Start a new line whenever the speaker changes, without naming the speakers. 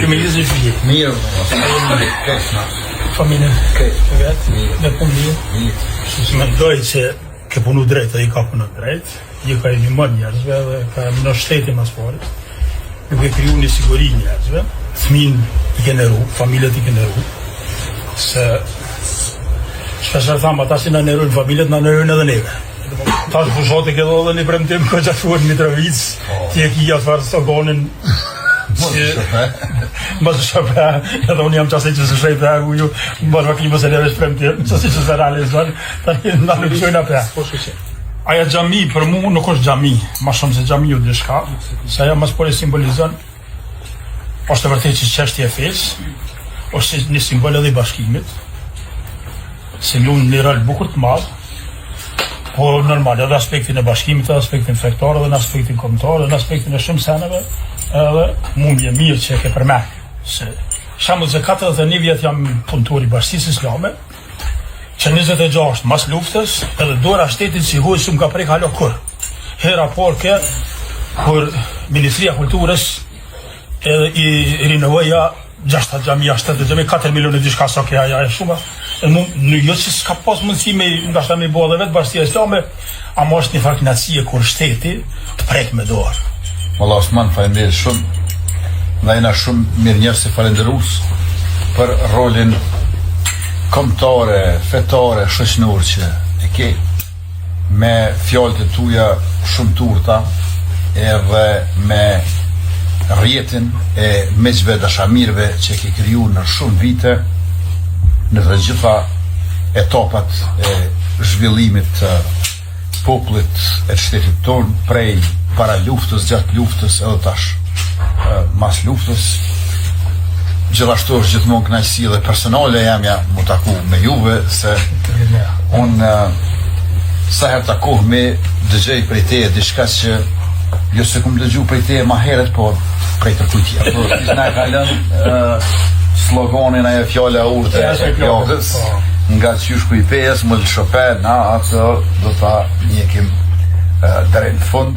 Kemi 20 vjet.
Mirë,
Familjen vetë, me punë mirë. Që mendoj që ke punu drejt, ai ka punu drejt. I ka ndihmuar njerëzve dhe ka në shtetin mas pari. Nuk e kriju një siguri njerëzve. Fëmin i ke nëru, familjet i ke nëru. Se shpesher thamë, ata si në nërujnë familjet, në nërujnë edhe neve. Tash fushati ke dhe një premtim ka qashuar Mitrovic, ti e kia farë Stogonin. Mos shopë, edhe unë jam qasë që se shejtë e uju, mos më klimës e levesh premtim, qasë që se realizon, tani në nuk shojnë apë. Aja gjami për mu nuk është gjami, ma shumë se gjami ju dhe shka, se aja mas pore simbolizon, është të vërtej që qështje e fesë, është një simbol edhe i bashkimit, se lunë një rol bukur të madhë, po normal, edhe aspektin e bashkimit, edhe aspektin fektar, edhe në aspektin kombëtar, edhe në aspektin e shumë seneve, edhe mumbje mirë që e ke përmend. Se shamull se 41 vjet jam punëtor i Bashkisë Islame, që 26 mas luftës, edhe dora shtetit si hoj shumë ka prek halo kur. Hera por ke, kur Ministria Kulturës edhe i rinovoja 6 gjamia, 7 gjamia, 4 milion e dishka sa ke aja e shumë. Në jo që s'ka pas mundësi me ndashta me bo dhe vetë Bashkia Islame, ama është një farknacije kur shteti të prek me dorë.
Valla Osman, falenderit shumë. Dhe jena shumë mirë njerëz si falenderus për rolin kombëtare, fetare, shoqnor që e ke me fjalët e tuja shumë turta edhe me rjetin e miqve dashamirëve që ke kriju në shumë vite në të gjitha etapat e zhvillimit të popullit e shtetit ton, prej para luftës, gjatë luftës edhe tash mas luftës. Gjithashtu është gjithmonë kënaqësi dhe personale jamja mu taku me juve, se unë sa herë takoh me dëgjoj prej teje diçka që jo se kum dëgju prej teje ma heret, po prej tërkujtja. Na ka lënë sloganin ajo fjala urte e plagës, nga qysh ku i pes, më lë Chopin, na atë do ta njekim deri në fund.